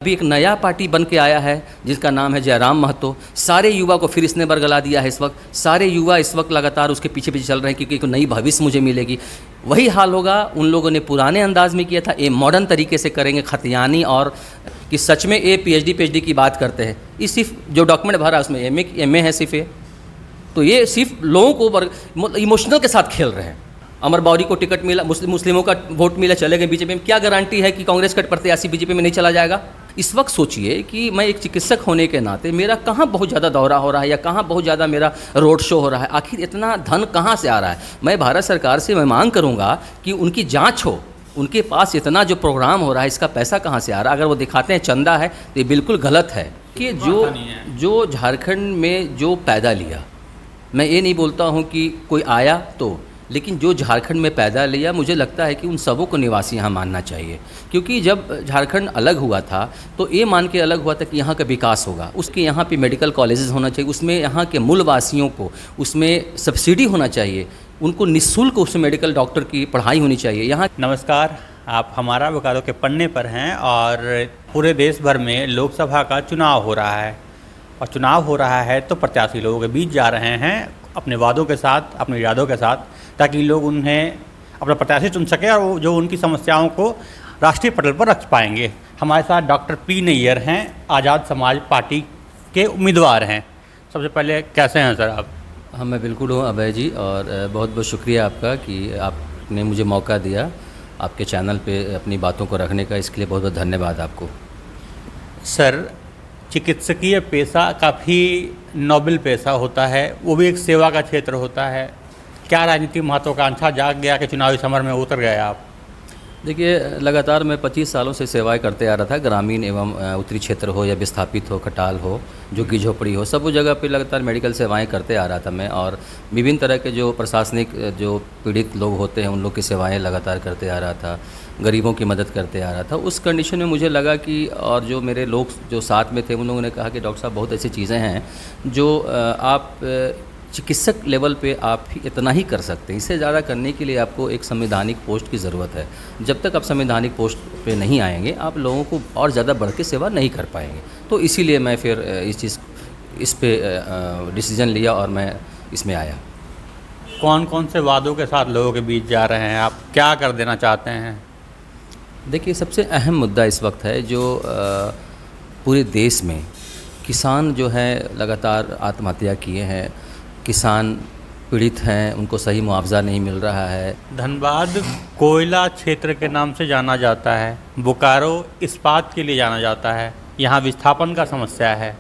अभी एक नया पार्टी बन के आया है जिसका नाम है जयराम महतो। सारे युवा को फिर इसने बरगला दिया है। इस वक्त सारे युवा इस वक्त लगातार उसके पीछे पीछे चल रहे हैं क्योंकि एक नई भविष्य मुझे मिलेगी। वही हाल होगा उन लोगों ने पुराने अंदाज में किया था, ये मॉडर्न तरीके से करेंगे खतियानी, और कि सच में ये पीएचडी की बात करते हैं। ये सिर्फ जो डॉक्यूमेंट भरा उसमें एमए है सिर्फ ये, तो ये सिर्फ लोगों को इमोशनल के साथ खेल रहे हैं। अमर बावरी को टिकट मिला, मुस्लिमों का वोट मिला, चले गए बीजेपी में। क्या गारंटी है कि कांग्रेस का प्रत्याशी बीजेपी में नहीं चला जाएगा? इस वक्त सोचिए कि मैं एक चिकित्सक होने के नाते मेरा कहाँ बहुत ज़्यादा दौरा हो रहा है या कहाँ बहुत ज़्यादा मेरा रोड शो हो रहा है। आखिर इतना धन कहाँ से आ रहा है? मैं भारत सरकार से मैं मांग करूँगा कि उनकी जाँच हो, उनके पास इतना जो प्रोग्राम हो रहा है इसका पैसा कहाँ से आ रहा है। अगर वो दिखाते हैं चंदा है तो ये बिल्कुल गलत है। कि जो झारखंड में जो पैदा लिया, मैं ये नहीं बोलता हूँ कि कोई आया तो, लेकिन जो झारखंड में पैदा लिया, मुझे लगता है कि उन सबों को निवासी यहाँ मानना चाहिए। क्योंकि जब झारखंड अलग हुआ था तो ये मान के अलग हुआ था कि यहाँ का विकास होगा, उसके यहाँ पे मेडिकल कॉलेजेस होना चाहिए, उसमें यहाँ के मूल वासियों को उसमें सब्सिडी होना चाहिए, उनको निःशुल्क उसमें मेडिकल डॉक्टर की पढ़ाई होनी चाहिए यहाँ। नमस्कार, आप हमारा बोकारो के पन्ने पर हैं और पूरे देश भर में लोकसभा का चुनाव हो रहा है। और चुनाव हो रहा है तो प्रत्याशी लोगों के बीच जा रहे हैं अपने वादों के साथ, अपने इरादों के साथ, ताकि लोग उन्हें अपना प्रत्याशी चुन सकें और जो उनकी समस्याओं को राष्ट्रीय पटल पर रख पाएंगे। हमारे साथ डॉक्टर पी नैयर हैं, आज़ाद समाज पार्टी के उम्मीदवार हैं। सबसे पहले कैसे हैं सर आप? हाँ, मैं बिल्कुल हूँ अभय जी, और बहुत बहुत शुक्रिया आपका कि आपने मुझे मौका दिया आपके चैनल पे अपनी बातों को रखने का। इसके लिए बहुत बहुत धन्यवाद आपको। सर, चिकित्सकीय पेशा काफ़ी नोबेल पेशा होता है, वो भी एक सेवा का क्षेत्र होता है। क्या राजनीतिक महत्वाकांक्षा जाग गया कि चुनावी समर में उतर गए आप? देखिए, लगातार मैं 25 सालों से सेवाएं करते आ रहा था, ग्रामीण एवं उत्तरी क्षेत्र हो या विस्थापित हो, खटाल हो, झुग्गी झोपड़ी हो, सब जगह पे लगातार मेडिकल सेवाएं करते आ रहा था मैं। और विभिन्न तरह के जो प्रशासनिक जो पीड़ित लोग होते हैं उन लोग की सेवाएं लगातार करते आ रहा था, गरीबों की मदद करते आ रहा था। उस कंडीशन में मुझे लगा कि, और जो मेरे लोग जो साथ में थे उन लोगों ने कहा कि डॉक्टर साहब बहुत ऐसी चीज़ें हैं जो आप चिकित्सक लेवल पे आप इतना ही कर सकते हैं, इससे ज़्यादा करने के लिए आपको एक संवैधानिक पोस्ट की ज़रूरत है। जब तक आप संवैधानिक पोस्ट पे नहीं आएंगे आप लोगों को और ज़्यादा बढ़ के सेवा नहीं कर पाएंगे। तो इसीलिए मैं फिर इस पे डिसीज़न लिया और मैं इसमें आया। कौन कौन से वादों के साथ लोगों के बीच जा रहे हैं आप? क्या कर देना चाहते हैं? देखिए, सबसे अहम मुद्दा इस वक्त है जो पूरे देश में किसान जो है लगातार आत्महत्या किए हैं, किसान पीड़ित हैं, उनको सही मुआवजा नहीं मिल रहा है। धनबाद कोयला क्षेत्र के नाम से जाना जाता है, बोकारो इस्पात के लिए जाना जाता है, यहाँ विस्थापन का समस्या है,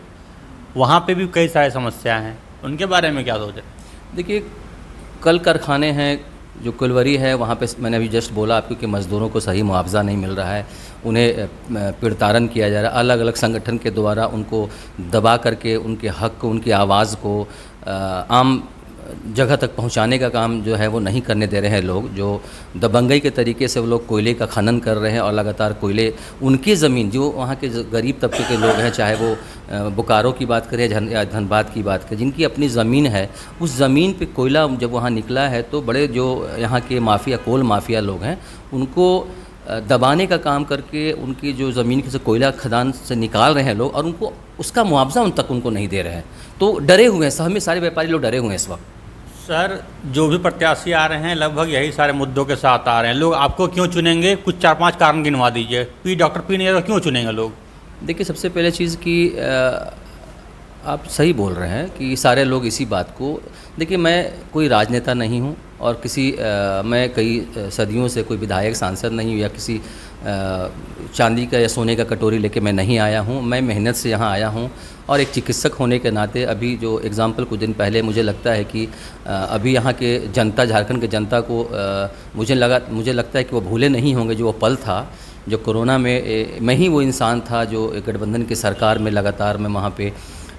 वहाँ पे भी कई सारी समस्याएं हैं, उनके बारे में क्या सोचें? देखिए, कल कारखाने हैं, जो कुलवरी है वहाँ पे मैंने अभी जस्ट बोला आपको कि मज़दूरों को सही मुआवजा नहीं मिल रहा है, उन्हें प्रताड़न किया जा रहा है। अलग अलग संगठन के द्वारा उनको दबा करके उनके हक को, उनकी आवाज़ को आम जगह तक पहुंचाने का काम जो है वो नहीं करने दे रहे हैं लोग। जो दबंगई के तरीके से वो लोग कोयले का खनन कर रहे हैं और लगातार कोयले, उनकी ज़मीन, जो वहाँ के गरीब तबके के लोग हैं, चाहे वो बोकारो की बात करें या धनबाद की बात करें, जिनकी अपनी ज़मीन है, उस ज़मीन पे कोयला जब वहाँ निकला है तो बड़े जो यहाँ के माफिया, कोल माफिया लोग हैं, उनको दबाने का काम करके उनकी जो ज़मीन से कोयला खदान से निकाल रहे हैं लोग, और उनको उसका मुआवजा उनको नहीं दे रहे हैं। तो डरे हुए हैं, शहर में सारे व्यापारी लोग डरे हुए हैं इस वक्त। सर, जो भी प्रत्याशी आ रहे हैं लगभग यही सारे मुद्दों के साथ आ रहे हैं। लोग आपको क्यों चुनेंगे? कुछ 4-5 कारण गिनवा दीजिए। डॉक्टर पी नैयर क्यों चुनेंगे लोग? देखिए, सबसे पहले चीज़ कि आप सही बोल रहे हैं कि सारे लोग इसी बात को, देखिए मैं कोई राजनेता नहीं हूं और मैं कई सदियों से कोई विधायक, सांसद नहीं हूं, या किसी चांदी का या सोने का कटोरी लेके मैं नहीं आया हूं। मैं मेहनत से यहाँ आया हूं और एक चिकित्सक होने के नाते अभी जो एग्ज़ाम्पल कुछ दिन पहले मुझे लगता है कि अभी यहाँ के जनता, झारखंड के जनता को मुझे लगता है कि वो भूले नहीं होंगे जो वो पल था, जो कोरोना में मैं ही वो इंसान था जो गठबंधन की सरकार में लगातार मैं वहाँ पे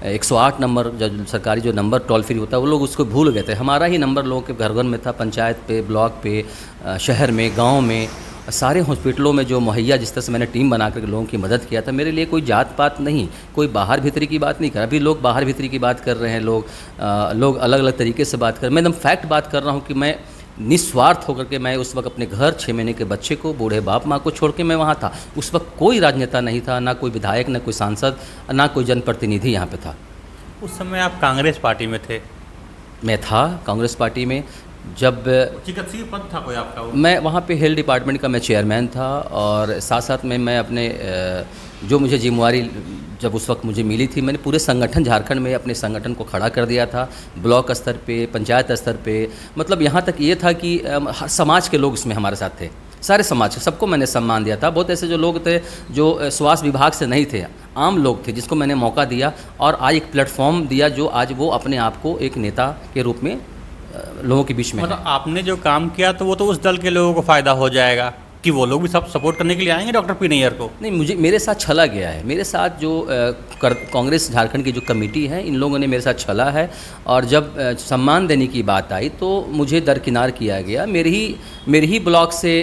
108 नंबर जो सरकारी जो नंबर टोल फ्री होता है वो लोग उसको भूल गए थे। हमारा ही नंबर लोगों के घर घर में था, पंचायत पे, ब्लॉक पे, शहर में, गांव में, सारे हॉस्पिटलों में जो मुहैया जिस तरह से मैंने टीम बना कर लोगों की मदद किया था। मेरे लिए कोई जात पात नहीं, कोई बाहर भीतरी की बात नहीं कर। अभी लोग बाहर भीतरी की बात कर रहे हैं, लोग अलग अलग तरीके से बात कर। मैं एकदम फैक्ट बात कर रहा हूँ कि मैं निस्वार्थ होकर के मैं उस वक्त अपने घर 6 महीने के बच्चे को, बूढ़े बाप माँ को छोड़ के मैं वहाँ था। उस वक्त कोई राजनेता नहीं था, ना कोई विधायक, ना कोई सांसद, ना कोई जनप्रतिनिधि यहाँ पे था। उस समय आप कांग्रेस पार्टी में थे? मैं था कांग्रेस पार्टी में। जब चिकित्सकीय पद था कोई आपका? वो मैं वहाँ पे हेल्थ डिपार्टमेंट का मैं चेयरमैन था, और साथ साथ में मैं अपने जो मुझे जिम्मेवारी जब उस वक्त मुझे मिली थी, मैंने पूरे संगठन झारखंड में अपने संगठन को खड़ा कर दिया था, ब्लॉक स्तर पे, पंचायत स्तर पे। मतलब यहाँ तक ये था कि हर समाज के लोग इसमें हमारे साथ थे, सारे समाज के, सबको मैंने सम्मान दिया था। बहुत ऐसे जो लोग थे जो स्वास्थ्य विभाग से नहीं थे, आम लोग थे, जिसको मैंने मौका दिया और आज एक प्लेटफॉर्म दिया, जो आज वो अपने आप को एक नेता के रूप में लोगों के बीच में मतलब आपने जो काम किया तो वो तो उस दल के लोगों को फ़ायदा हो जाएगा कि वो लोग भी सब सपोर्ट करने के लिए आएंगे डॉक्टर पी नैयर को? नहीं, मेरे साथ छला गया है। मेरे साथ जो कांग्रेस झारखंड की जो कमेटी है, इन लोगों ने मेरे साथ छला है, और जब सम्मान देने की बात आई तो मुझे दरकिनार किया गया। मेरे ही ब्लॉक से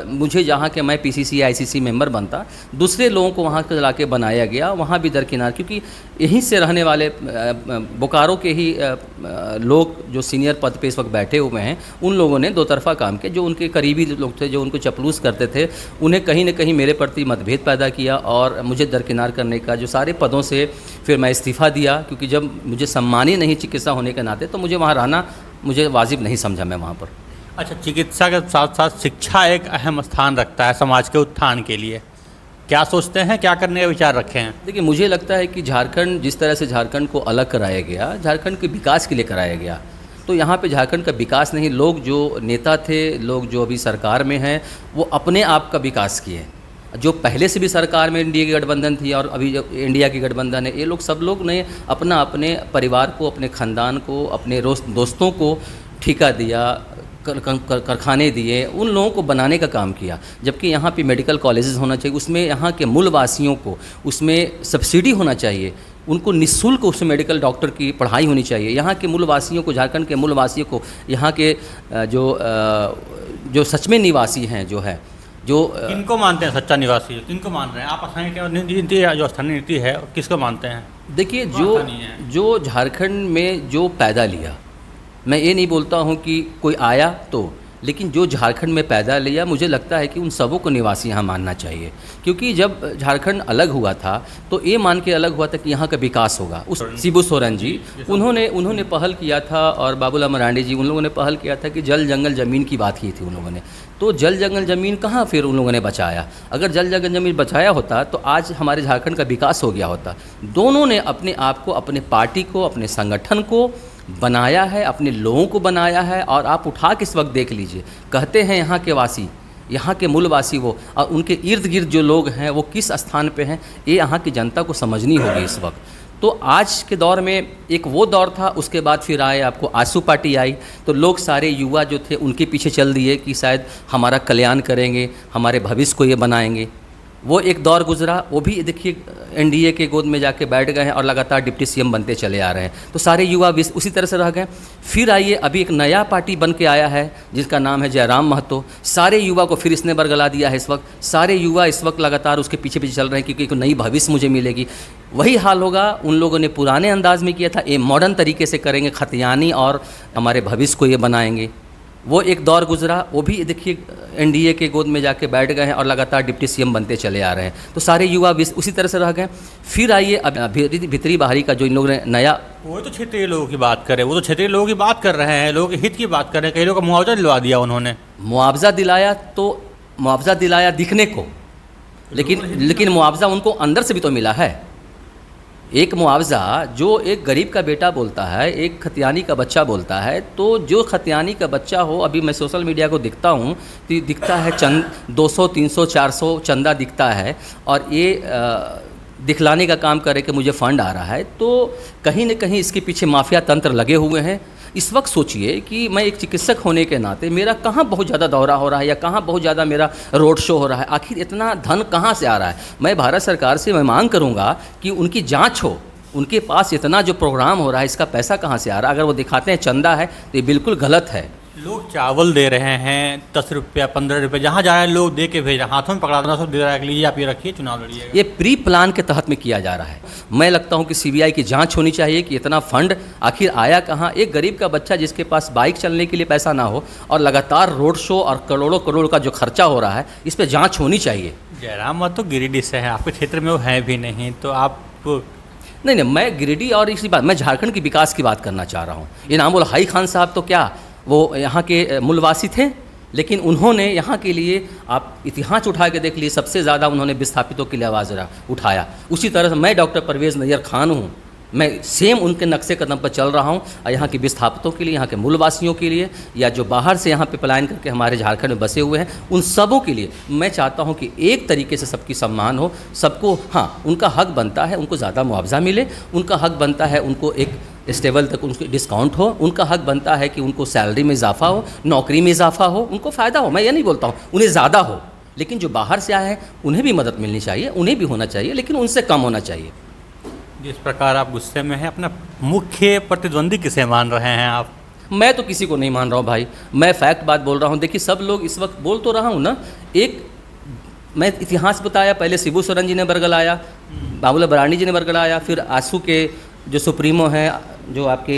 मुझे जहाँ के मैं PCC ICC मेंबर बनता, दूसरे लोगों को वहाँ ला के बनाया गया, वहाँ भी दरकिनार, क्योंकि यहीं से रहने वाले बोकारो के ही लोग जो सीनियर पद पे इस वक्त बैठे हुए हैं, उन लोगों ने दो तरफा काम किया। जो उनके करीबी लोग थे, जो उनको चपलूस करते थे, उन्हें कहीं न कहीं मेरे प्रति मतभेद पैदा किया और मुझे दरकिनार करने का जो सारे पदों से फिर मैं इस्तीफ़ा दिया, क्योंकि जब मुझे सम्मान ही नहीं चिकित्सा होने के नाते, तो मुझे वहाँ रहना मुझे वाजिब नहीं समझा मैं वहाँ पर। अच्छा, चिकित्सा के साथ साथ शिक्षा एक अहम स्थान रखता है समाज के उत्थान के लिए। क्या सोचते हैं, क्या करने का विचार रखे हैं? देखिए, मुझे लगता है कि झारखंड, जिस तरह से झारखंड को अलग कराया गया, झारखंड के विकास के लिए कराया गया, तो यहाँ पे झारखंड का विकास नहीं, लोग जो नेता थे, लोग जो अभी सरकार में हैं, वो अपने आप का विकास किए। जो पहले से भी सरकार में इंडिया की गठबंधन थी और अभी जो इंडिया की गठबंधन है, ये लोग सब लोग ने अपने परिवार को, अपने ख़ानदान को, अपने दोस्तों को ठेका दिया, कारखाने दिए, उन लोगों को बनाने का काम किया। जबकि यहाँ पे मेडिकल कॉलेजेस होना चाहिए, उसमें यहाँ के मूलवासियों को उसमें सब्सिडी होना चाहिए, उनको निःशुल्क उसमें मेडिकल डॉक्टर की पढ़ाई होनी चाहिए। यहाँ के मूलवासियों को, झारखंड के मूलवासियों को, यहाँ के जो सच में निवासी हैं, जो किनको मानते हैं सच्चा निवासी? किनको मान रहे हैं आप? स्थानीय नीति, जो स्थानीय नीति है, किसको मानते हैं? देखिए, जो झारखंड में जो पैदा लिया, मैं ये नहीं बोलता हूँ कि कोई आया तो, लेकिन जो झारखंड में पैदा लिया, मुझे लगता है कि उन सबों को निवासी यहाँ मानना चाहिए। क्योंकि जब झारखंड अलग हुआ था तो ये मान के अलग हुआ था कि यहाँ का विकास होगा। उस शिबू सोरेन जी उन्होंने पहल किया था, और बाबूलाल मरांडी जी, उन लोगों ने पहल किया था कि जल जंगल ज़मीन की बात की थी उन लोगों ने। तो जल जंगल ज़मीन कहाँ फिर उन लोगों ने बचाया? अगर जल जंगल ज़मीन बचाया होता तो आज हमारे झारखंड का विकास हो गया होता। दोनों ने अपने आप को, अपने पार्टी को, अपने संगठन को बनाया है, अपने लोगों को बनाया है। और आप उठा के इस वक्त देख लीजिए, कहते हैं यहाँ के वासी, यहाँ के मूलवासी वो, और उनके इर्द गिर्द जो लोग हैं वो किस स्थान पे हैं, ये यहाँ की जनता को समझनी होगी इस वक्त। तो आज के दौर में एक वो दौर था, उसके बाद फिर आए आपको आसू पार्टी आई, तो लोग सारे युवा जो थे उनके पीछे चल दिए कि शायद हमारा कल्याण करेंगे, हमारे भविष्य को ये बनाएंगे। वो एक दौर गुजरा, वो भी देखिए NDA के गोद में जाके बैठ गए हैं और लगातार डिप्टी CM बनते चले आ रहे हैं। तो सारे युवा भी उसी तरह से रह गए। फिर आइए, अभी एक नया पार्टी बन के आया है जिसका नाम है जयराम महतो। सारे युवा को फिर इसने बरगला दिया है इस वक्त। सारे युवा इस वक्त लगातार उसके पीछे पीछे चल रहे हैं, क्योंकि एक नई भविष्य मुझे मिलेगी। वही हाल होगा, उन लोगों ने पुराने अंदाज में किया था, ये मॉडर्न तरीके से करेंगे, खतियानी, और हमारे भविष्य को ये बनाएंगे। वो एक दौर गुजरा, वो भी देखिए NDA के गोद में जाके बैठ गए हैं और लगातार डिप्टी CM बनते चले आ रहे हैं। तो सारे युवा भी उसी तरह से रह गए। फिर आइए, अब भीतरी बाहरी का जो इन लोगों ने नया, वो तो क्षेत्रीय लोगों की बात करें, वो तो क्षेत्रीय लोगों की बात कर रहे हैं, लोगों के हित की बात कर रहे हैं। कई लोगों को मुआवजा दिलवा दिया उन्होंने। मुआवजा दिलाया तो मुआवजा दिलाया दिखने को, लेकिन मुआवजा उनको अंदर से भी तो मिला है। एक मुआवजा जो एक गरीब का बेटा बोलता है, एक खतियानी का बच्चा बोलता है, तो जो खतियानी का बच्चा हो, अभी मैं सोशल मीडिया को दिखता हूँ तो दिखता है 200, 300, 400 चंदा दिखता है, और ये दिखलाने का काम करे कि मुझे फ़ंड आ रहा है। तो कहीं न कहीं इसके पीछे माफिया तंत्र लगे हुए हैं। इस वक्त सोचिए कि मैं एक चिकित्सक होने के नाते मेरा कहाँ बहुत ज़्यादा दौरा हो रहा है, या कहाँ बहुत ज़्यादा मेरा रोड शो हो रहा है, आखिर इतना धन कहाँ से आ रहा है? मैं भारत सरकार से मैं मांग करूँगा कि उनकी जांच हो, उनके पास इतना जो प्रोग्राम हो रहा है, इसका पैसा कहाँ से आ रहा है? अगर वो दिखाते हैं चंदा है तो ये बिल्कुल गलत है। लोग चावल दे रहे हैं 10 रुपया 15 रुपये, जहाँ जा रहे हैं लोग दे के भेज रहे हैं, हाथों में पकड़ा देना सब दे रहा है कि लीजिए आप ये रखिए चुनाव लड़िएगा। ये प्री प्लान के तहत में किया जा रहा है। मैं लगता हूँ कि सीबीआई की जांच होनी चाहिए कि इतना फंड आखिर आया कहाँ। एक गरीब का बच्चा जिसके पास बाइक चलने के लिए पैसा ना हो और लगातार रोड शो और करोड़ों करोड़ का जो खर्चा हो रहा है, इस पर जाँच होनी चाहिए। जयराम महतो तो गिरिडीह से हैं, आपके क्षेत्र में वो हैं भी नहीं, तो आप नहीं, मैं गिरिडीह और इसी बात, मैं झारखंड के विकास की बात करना चाह रहा हूँ। इनामुल हई खान साहब तो क्या वो यहाँ के मूलवासी थे, लेकिन उन्होंने यहाँ के लिए, आप इतिहास उठा के देख लीजिए, सबसे ज़्यादा उन्होंने विस्थापितों के लिए आवाज़ उठाया। उसी तरह से मैं डॉक्टर परवेज़ नैयर खान हूँ, मैं सेम उनके नक्शे कदम पर चल रहा हूँ। और यहाँ के विस्थापितों के लिए, यहाँ के मूलवासियों के लिए, या जो बाहर से यहाँ पे पलायन करके हमारे झारखंड में बसे हुए हैं, उन सबों के लिए मैं चाहता हूँ कि एक तरीके से सबकी सम्मान हो, सबको, हाँ उनका हक बनता है उनको ज़्यादा मुआवजा मिले, उनका हक बनता है उनको एक स्टेबल तक उनको डिस्काउंट हो, उनका हक बनता है कि उनको सैलरी में इजाफा हो, नौकरी में इजाफा हो, उनको फ़ायदा हो। मैं ये नहीं बोलता हूँ उन्हें ज़्यादा हो, लेकिन जो बाहर से आए हैं उन्हें भी मदद मिलनी चाहिए, उन्हें भी होना चाहिए, लेकिन उनसे कम होना चाहिए। जिस प्रकार आप गुस्से में हैं, अपना मुख्य प्रतिद्वंदी किसे मान रहे हैं आप? मैं तो किसी को नहीं मान रहा हूँ भाई, मैं फैक्ट बात बोल रहा हूँ। देखिए सब लोग इस वक्त बोल तो रहा हूँ ना, एक मैं इतिहास बताया, पहले शिबू सोरेन जी ने बरगलाया, बाबूलाल मरांडी जी ने बरगलाया, फिर आसू के जो सुप्रीमो हैं, जो आपके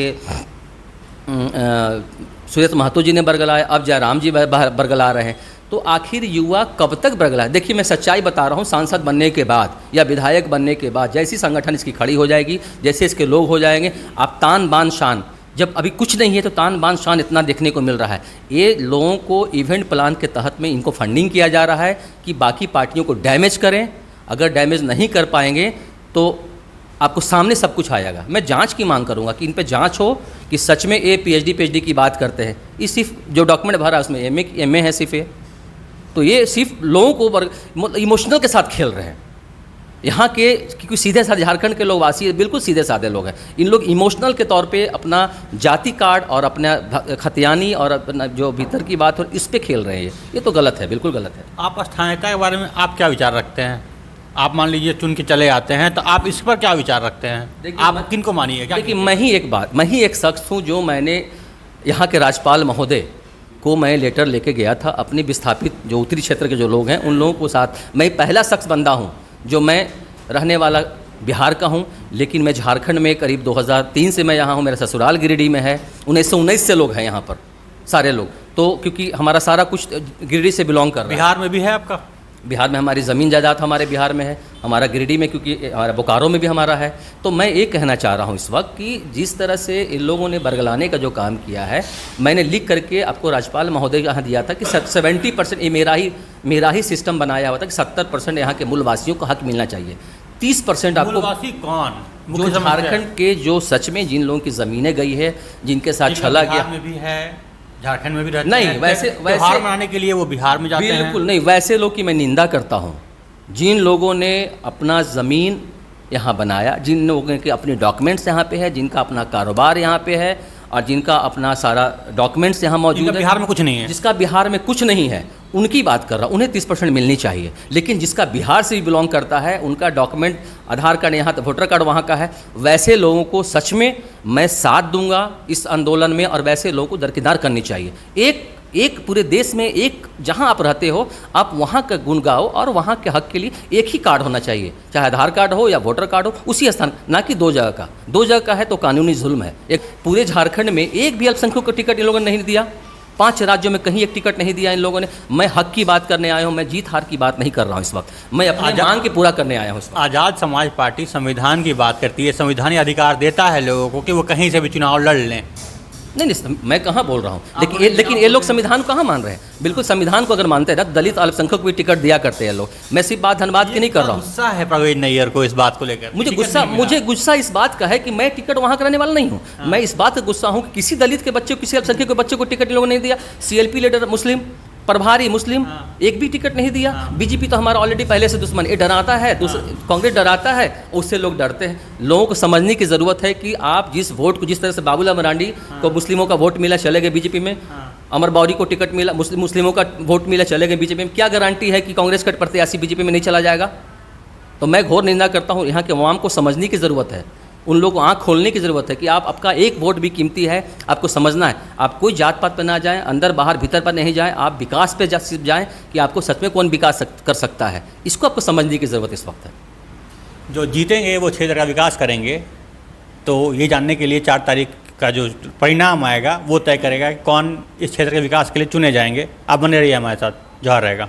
सुरेश महतो जी ने बरगलाया, अब जयराम जी बरगला रहे हैं। तो आखिर युवा कब तक बरगलाए? देखिए मैं सच्चाई बता रहा हूँ, सांसद बनने के बाद या विधायक बनने के बाद जैसी संगठन इसकी खड़ी हो जाएगी, जैसे इसके लोग हो जाएंगे, आप तान बान शान, जब अभी कुछ नहीं है तो तान बान शान इतना देखने को मिल रहा है। ये लोगों को इवेंट प्लान के तहत में इनको फंडिंग किया जा रहा है कि बाकी पार्टियों को डैमेज करें। अगर डैमेज नहीं कर पाएंगे तो आपको सामने सब कुछ आएगा। मैं जांच की मांग करूंगा कि इन पे जांच हो कि सच में ये पीएचडी की बात करते हैं। ये सिर्फ जो डॉक्यूमेंट भरा उसमें एमए है सिर्फ ये, तो ये सिर्फ लोगों को इमोशनल के साथ खेल रहे हैं। यहाँ के क्योंकि सीधे साधे झारखंड के लोग वासी बिल्कुल सीधे साधे लोग हैं, इन लोग इमोशनल के तौर पे अपना जाति कार्ड और अपना खतियानी और अपना जो भीतर की बात हो इस पे खेल रहे हैं। ये तो गलत है, बिल्कुल गलत है। आप स्थानीयता के बारे में आप क्या विचार रखते हैं? आप मान लीजिए चुन के चले आते हैं, तो आप इस पर क्या विचार रखते हैं? आप किन को मानिए? देखिए मैं ही एक शख्स हूँ जो मैंने यहाँ के राज्यपाल महोदय को मैं लेटर लेके गया था, अपने विस्थापित जो उत्तरी क्षेत्र के जो लोग हैं उन लोगों को साथ। मैं पहला शख्स बंदा हूँ जो, मैं रहने वाला बिहार का हूँ, लेकिन मैं झारखंड में करीब 2003 से मैं यहाँ हूँ। मेरा ससुराल गिरिडीह में है, 1919 से लोग हैं यहाँ पर सारे लोग। तो क्योंकि हमारा सारा कुछ गिरिडीह से बिलोंग कर रहा है। बिहार में भी है आपका? बिहार में हमारी ज़मीन जायदाद हमारे बिहार में है, हमारा गिरिडीह में, क्योंकि हमारा बोकारो में भी हमारा है। तो मैं ये कहना चाह रहा हूँ इस वक्त कि जिस तरह से इन लोगों ने बरगलाने का जो काम किया है, मैंने लिख करके आपको राज्यपाल महोदय यहाँ दिया था कि 70% ये मेरा ही सिस्टम बनाया हुआ था कि 70% यहाँ के मूलवासियों को हक मिलना चाहिए। 30% आपको मूलवासी कौन? जो झारखंड के जो सच में जिन लोगों की ज़मीनें गई है, जिनके साथ छला गया, में भी है, झारखंड में भी रहते नहीं, हैं। वैसे त्योहार मनाने के लिए वो बिहार में जाते हैं। बिल्कुल नहीं, वैसे लोग की मैं निंदा करता हूँ जिन लोगों ने अपना ज़मीन यहाँ बनाया, जिन लोगों के अपने डॉक्यूमेंट्स यहाँ पे है, जिनका अपना कारोबार यहाँ पे है और जिनका अपना सारा डॉक्यूमेंट्स यहाँ मौजूद है। बिहार में कुछ नहीं है, जिसका बिहार में कुछ नहीं है, उनकी बात कर रहा हूँ, उन्हें 30% मिलनी चाहिए। लेकिन जिसका बिहार से भी बिलोंग करता है, उनका डॉक्यूमेंट आधार कार्ड यहाँ तो वोटर कार्ड वहाँ का है, वैसे लोगों को सच में मैं साथ दूंगा इस आंदोलन में, और वैसे लोगों को दरकिनार करनी चाहिए। एक पूरे देश में एक जहां आप रहते हो, आप वहां का गुण गाओ और वहां के हक के लिए एक ही कार्ड होना चाहिए, चाहे आधार कार्ड हो या वोटर कार्ड हो, उसी स्थान, ना कि दो जगह का है तो कानूनी जुल्म है। एक पूरे झारखंड में एक भी अल्पसंख्यकों को टिकट इन लोगों ने नहीं दिया, 5 राज्यों में कहीं एक टिकट नहीं दिया इन लोगों ने। मैं हक की बात करने आया हूँ, मैं जीत हार की बात नहीं कर रहा हूँ इस वक्त, मैं अपनी मांग के पूरा करने आया हूँ इस वक्त। आज़ाद समाज पार्टी संविधान की बात करती है, संविधानीय अधिकार देता है लोगों को कि वो कहीं से भी चुनाव लड़ लें। नहीं, मैं कहाँ बोल रहा हूँ, लेकिन ये लोग संविधान को कहाँ मान रहे हैं? बिल्कुल संविधान को अगर मानते हैं ना, दलित अल्पसंख्यक को भी टिकट दिया करते हैं लोग। मैं सिर्फ बात धनबाद की नहीं कर रहा हूँ। गुस्सा है परवेज नैयर को इस बात को लेकर? मुझे गुस्सा इस बात का है कि मैं टिकट वहाँ कराने वाला नहीं हूँ। मैं इस बात का गुस्सा हूँ कि किसी दलित के बच्चे को, किसी अल्पसंख्यक के बच्चे को टिकट इन लोगों ने नहीं दिया। CLP लीडर मुस्लिम, प्रभारी मुस्लिम, एक भी टिकट नहीं दिया। बीजेपी तो हमारा ऑलरेडी पहले से दुश्मन, ये डराता है, कांग्रेस डराता है, उससे लोग डरते हैं। लोगों को समझने की ज़रूरत है कि आप जिस वोट को, जिस तरह से बाबूलाल मरांडी को मुस्लिमों का वोट मिला, चले गए बीजेपी में, अमर बावरी को टिकट मिला, मुस्लिमों का वोट मिला, चले गए बीजेपी में, क्या गारंटी है कि कांग्रेस का प्रत्याशी बीजेपी में नहीं चला जाएगा? तो मैं घोर निंदा करता हूँ। यहाँ के अवाम को समझने की ज़रूरत है उन लोगों को आँख खोलने की ज़रूरत है कि आप आपका एक वोट भी कीमती है, आपको समझना है। आप कोई जात पात पर ना जाएं, अंदर बाहर भीतर पर नहीं जाएं, आप विकास पे सिर्फ जाएं कि आपको सच में कौन विकास कर सकता है। इसको आपको समझने की ज़रूरत इस वक्त है। जो जीतेंगे वो क्षेत्र का विकास करेंगे, तो ये जानने के लिए 4 तारीख का जो परिणाम आएगा वो तय करेगा कि कौन इस क्षेत्र के विकास के लिए चुने जाएंगे। आप बने रहिए हमारे साथ, जोहार रहेगा।